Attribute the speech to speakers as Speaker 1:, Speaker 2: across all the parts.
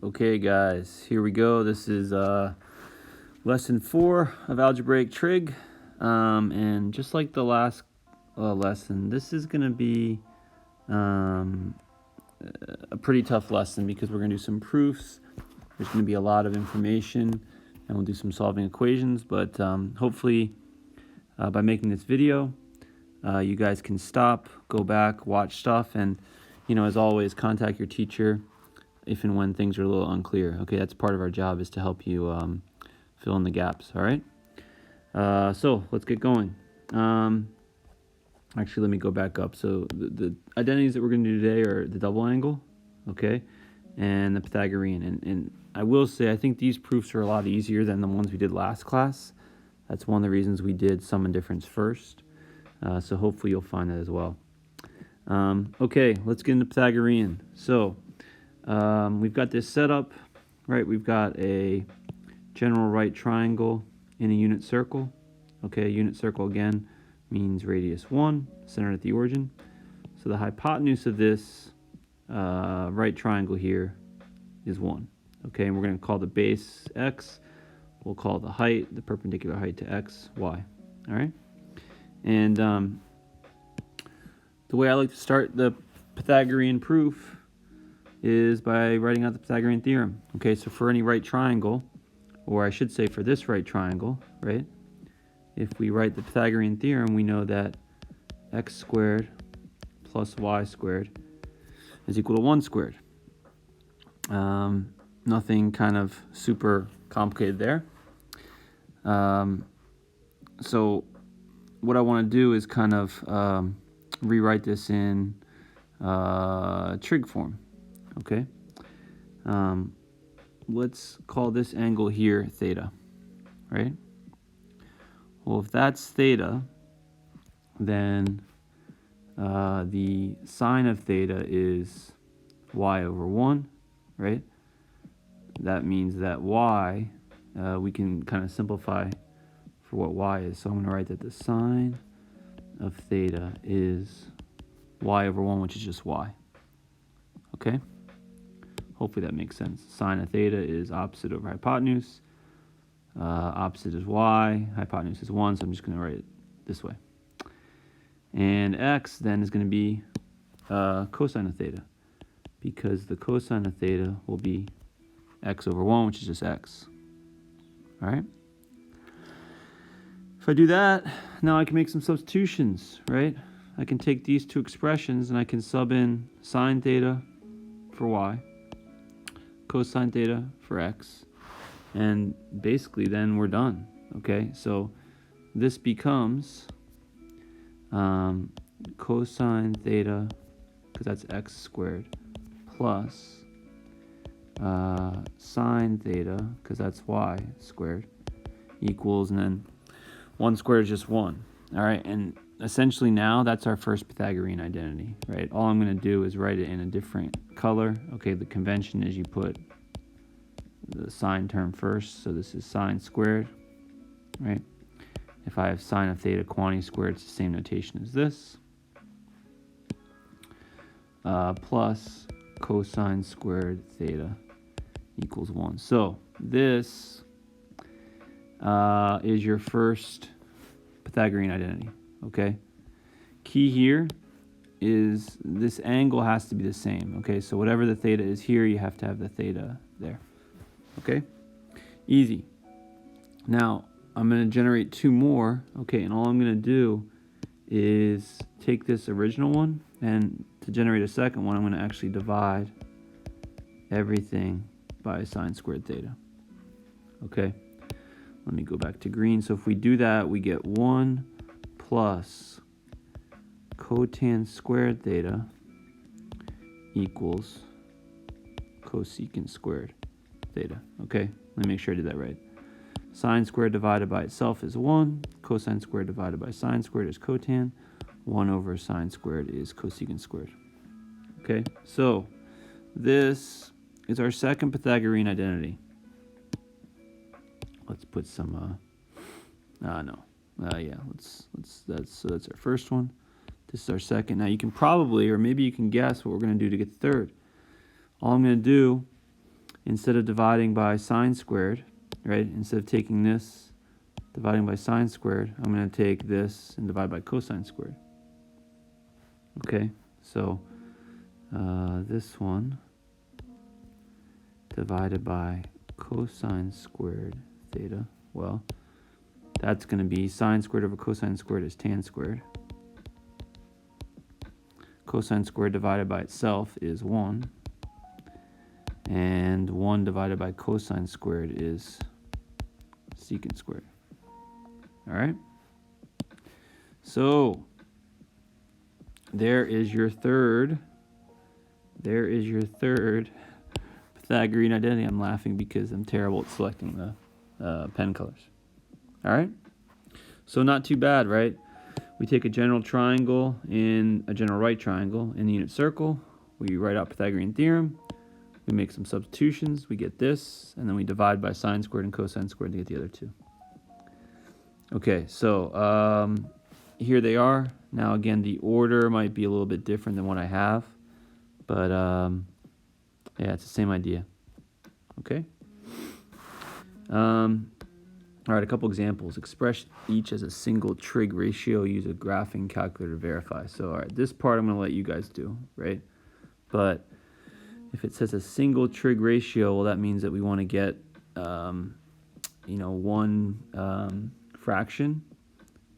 Speaker 1: Okay guys, here we go. This is lesson 4 of algebraic trig, and just like the last lesson, this is going to be a pretty tough lesson because we're going to do some proofs. There's going to be a lot of information and we'll do some solving equations, but hopefully by making this video you guys can stop, go back, watch stuff, and as always, contact your teacher if and when things are a little unclear. Okay, that's part of our job, is to help you fill in the gaps. All right, so let's get going. Actually, let me go back up. So the identities that we're going to do today are the double angle, okay, and the Pythagorean. And I will say, I think these proofs are a lot easier than the ones we did last class. That's one of the reasons we did sum and difference first. So hopefully you'll find that as well. Okay, let's get into Pythagorean. So we've got this set up, right? We've got a general right triangle in a unit circle. Okay, a unit circle again means radius 1, centered at the origin. So the hypotenuse of this right triangle here is 1. Okay, and we're going to call the base x. We'll call the height, the perpendicular height to x, y. All right? And the way I like to start the Pythagorean proof is by writing out the Pythagorean theorem. Okay, so for any right triangle, or I should say for this right triangle, right, if we write the Pythagorean theorem, we know that x squared plus y squared is equal to 1 squared. Nothing kind of super complicated there. So what I want to do is kind of rewrite this in trig form. Okay, let's call this angle here theta, right? Well, if that's theta, then the sine of theta is y over 1, right? That means that y, we can kind of simplify for what y is. So I'm going to write that the sine of theta is y over 1, which is just y. Okay? Hopefully that makes sense. Sine of theta is opposite over hypotenuse. Opposite is y. Hypotenuse is 1, so I'm just going to write it this way. And x then is going to be cosine of theta, because the cosine of theta will be x over 1, which is just x. All right? If I do that, now I can make some substitutions, right? I can take these two expressions and I can sub in sine theta for y, cosine theta for x, and basically then we're done. Okay, so this becomes cosine theta, because that's x squared, plus sine theta, because that's y squared, equals, and then 1 squared is just 1. All right, and essentially now that's our first Pythagorean identity, right? All I'm going to do is write it in a different color. Okay, the convention is you put the sine term first, so this is sine squared, right? If I have sine of theta quantity squared, it's the same notation as this, plus cosine squared theta equals 1. So this is your first Pythagorean identity. Okay, key here is this angle has to be the same. Okay, so whatever the theta is here, you have to have the theta there. Okay, easy. Now I'm going to generate 2 more. Okay, and all I'm going to do is take this original one, and to generate a second one, I'm going to actually divide everything by sine squared theta. Okay, let me go back to green. So if we do that, we get 1 plus cotan squared theta equals cosecant squared theta. Okay, let me make sure I did that right. Sine squared divided by itself is 1. Cosine squared divided by sine squared is cotan. 1 over sine squared is cosecant squared. Okay, so this is our second Pythagorean identity. Let's put some that's our first one. This is our second. Now you can probably, or maybe you can guess what we're going to do to get the third. All I'm going to do instead of dividing by sine squared, right, instead of taking this, dividing by sine squared, I'm going to take this and divide by cosine squared. Okay, so this one divided by cosine squared theta, well, that's going to be sine squared over cosine squared is tan squared. Cosine squared divided by itself is 1. And 1 divided by cosine squared is secant squared. All right? So, there is your third Pythagorean identity. I'm laughing because I'm terrible at selecting the pen colors. All right? So not too bad, right? We take a general triangle and a general right triangle in the unit circle. We write out Pythagorean theorem. We make some substitutions. We get this, and then we divide by sine squared and cosine squared to get the other two. Okay, so here they are. Now again, the order might be a little bit different than what I have, but yeah, it's the same idea. Okay. All right, a couple examples. Express each as a single trig ratio. Use a graphing calculator to verify. So, all right, this part I'm going to let you guys do, right? But if it says a single trig ratio, well, that means that we want to get, one fraction.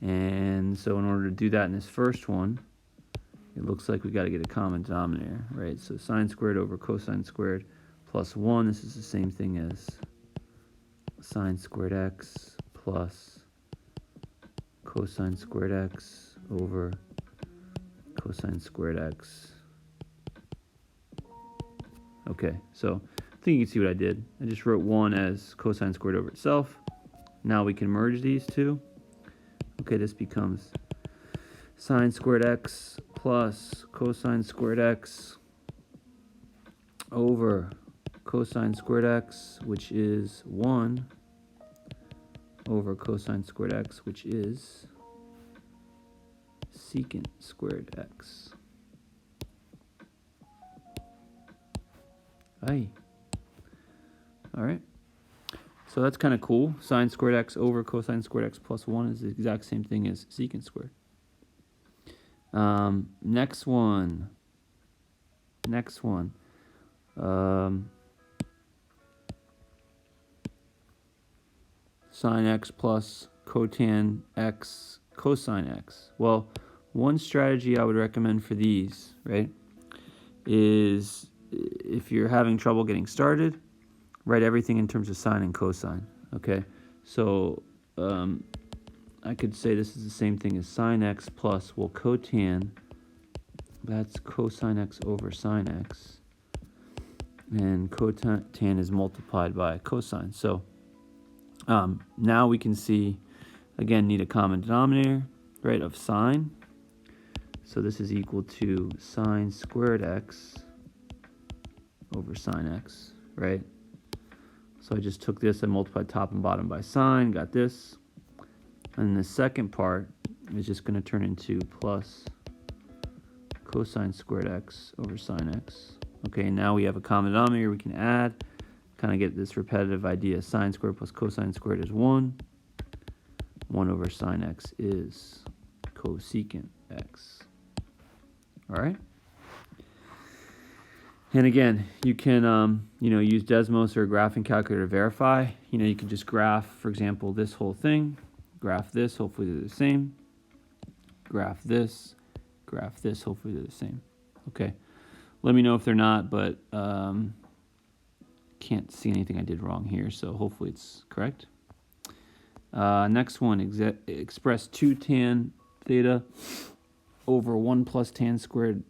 Speaker 1: And so in order to do that in this first one, it looks like we got to get a common denominator, right? So sine squared over cosine squared plus 1. This is the same thing as sine squared x plus cosine squared x over cosine squared x. Okay, so I think you can see what I did. I just wrote 1 as cosine squared over itself. Now we can merge these two. Okay, this becomes sine squared x plus cosine squared x over cosine squared x, which is 1, over cosine squared x, which is secant squared x. Aye. All right. So that's kind of cool. Sine squared x over cosine squared x plus 1 is the exact same thing as secant squared. Next one. Sine x plus cotan x cosine x. Well, one strategy I would recommend for these, right, is if you're having trouble getting started, write everything in terms of sine and cosine, okay? So I could say this is the same thing as sine x plus, well, cotan, that's cosine x over sine x, and cotan is multiplied by cosine. So now we can see, again, need a common denominator, right, of sine. So this is equal to sine squared x over sine x, right? So I just took this, I multiplied top and bottom by sine, got this. And the second part is just going to turn into plus cosine squared x over sine x. Okay, now we have a common denominator we can add. Kind of get this repetitive idea. Sine squared plus cosine squared is 1. 1 over sine x is cosecant x. All right? And again, you can use Desmos or a graphing calculator to verify. You can just graph, for example, this whole thing. Graph this, hopefully they're the same. Graph this, hopefully they're the same. Okay. Let me know if they're not, but can't see anything I did wrong here, so hopefully it's correct. Next one, express 2 tan theta over 1 plus tan squared,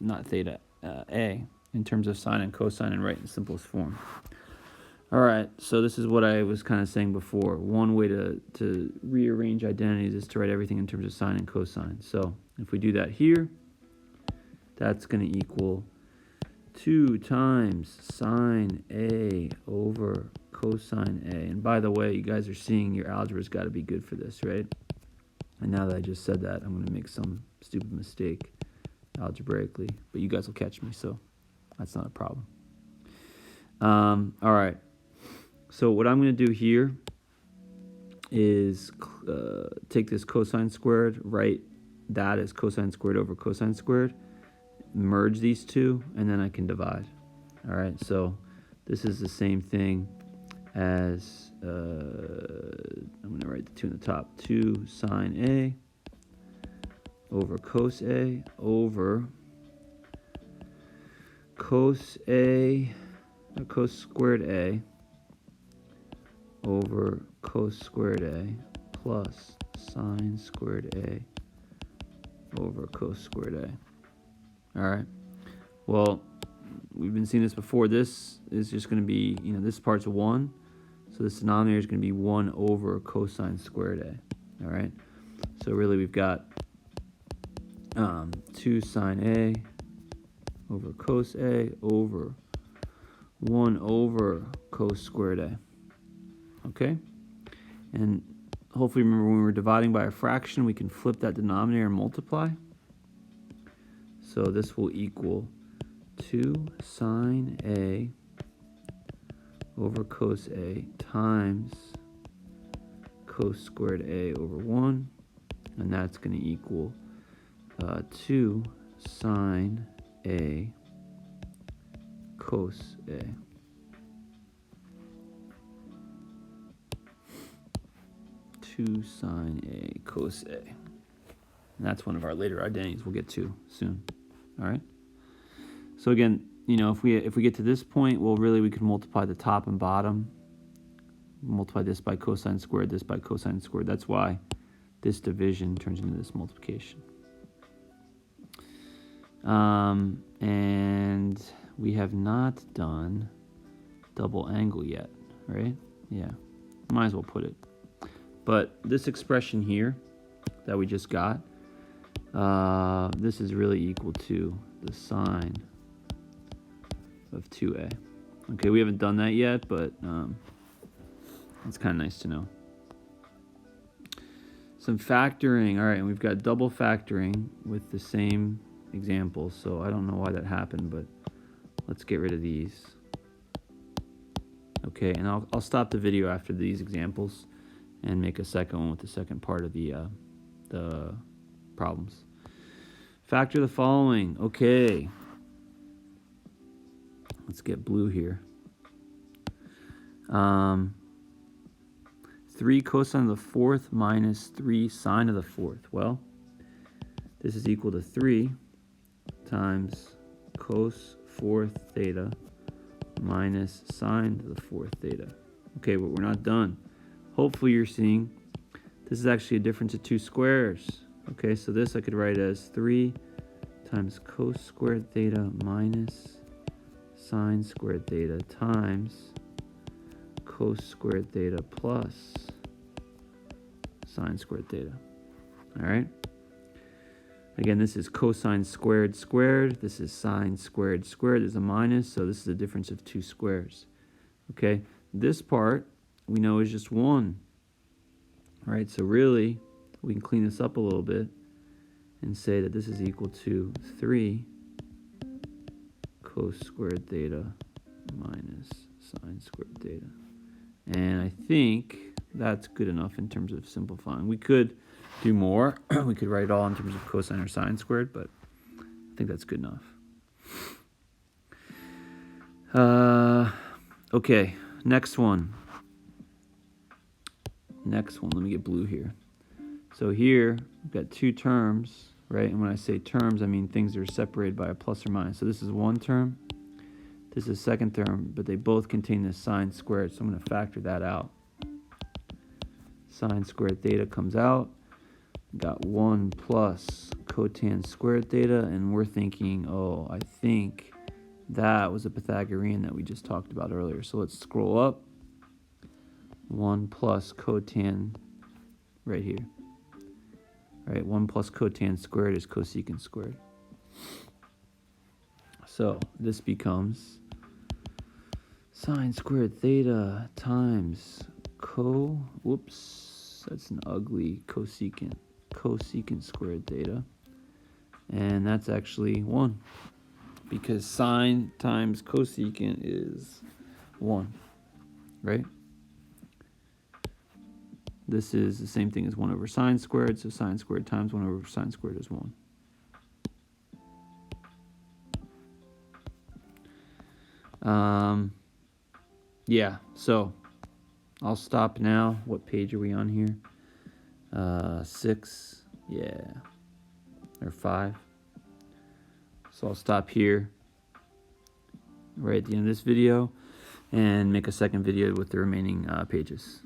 Speaker 1: not theta, a, in terms of sine and cosine, and write in simplest form. All right, so this is what I was kind of saying before. One way to rearrange identities is to write everything in terms of sine and cosine. So if we do that here, that's going to equal 2 times sine A over cosine A. And by the way, you guys are seeing your algebra's got to be good for this, right? And now that I just said that, I'm going to make some stupid mistake algebraically. But you guys will catch me, so that's not a problem. All right. So what I'm going to do here is take this cosine squared, write that as cosine squared over cosine squared, merge these two, and then I can divide. All right, so this is the same thing as, I'm going to write the 2 in the top, 2 sine A over cos A over cos squared A over cos squared A plus sine squared A over cos squared A. All right. Well, we've been seeing this before. This is just going to be, this part's 1. So this denominator is going to be 1 over cosine squared A. All right. So really we've got 2 sine A over cos A over 1 over cos squared A. Okay? And hopefully remember when we're dividing by a fraction, we can flip that denominator and multiply. So this will equal 2 sine A over cos A times cos squared A over 1. And that's going to equal 2 sine A cos A. Sine A cos A. And that's one of our later identities we'll get to soon. All right. So again, if we get to this point, well, really we could multiply the top and bottom. Multiply this by cosine squared, this by cosine squared. That's why this division turns into this multiplication. And we have not done double angle yet, right? Yeah, might as well put it. But this expression here that we just got, this is really equal to the sine of 2a. Okay, we haven't done that yet, but it's kind of nice to know. Some factoring. All right, and we've got double factoring with the same example, so I don't know why that happened, but let's get rid of these. Okay, and I'll stop the video after these examples and make a second one with the second part of the problems. Factor the following. Okay. Let's get blue here. 3 cosine of the fourth minus 3 sine of the fourth. Well, this is equal to 3 times cos fourth theta minus sine to the fourth theta. Okay, but we're not done. Hopefully you're seeing this is actually a difference of 2 squares. Okay, so this I could write as 3 times cos squared theta minus sine squared theta times cos squared theta plus sine squared theta. All right. Again, this is cosine squared squared. This is sine squared squared. There's a minus, so this is a difference of 2 squares. Okay, this part we know is just 1. All right, so really we can clean this up a little bit and say that this is equal to 3 cos squared theta minus sine squared theta. And I think that's good enough in terms of simplifying. We could do more. We could write it all in terms of cosine or sine squared, but I think that's good enough. Okay, next one. Let me get blue here. So here, we've got 2 terms, right? And when I say terms, I mean things that are separated by a plus or minus. So this is one term, this is a second term, but they both contain this sine squared, so I'm going to factor that out. Sine squared theta comes out. Got 1 plus cotan squared theta, and we're thinking, oh, I think that was a Pythagorean that we just talked about earlier. So let's scroll up. 1 plus cotan right here. All right, 1 plus cotan squared is cosecant squared. So this becomes sine squared theta times that's an ugly cosecant squared theta. And that's actually 1. Because sine times cosecant is 1, right? This is the same thing as 1 over sine squared, so sine squared times 1 over sine squared is 1. Yeah, so I'll stop now. What page are we on here? 6, yeah, or 5. So I'll stop here right at the end of this video and make a second video with the remaining pages.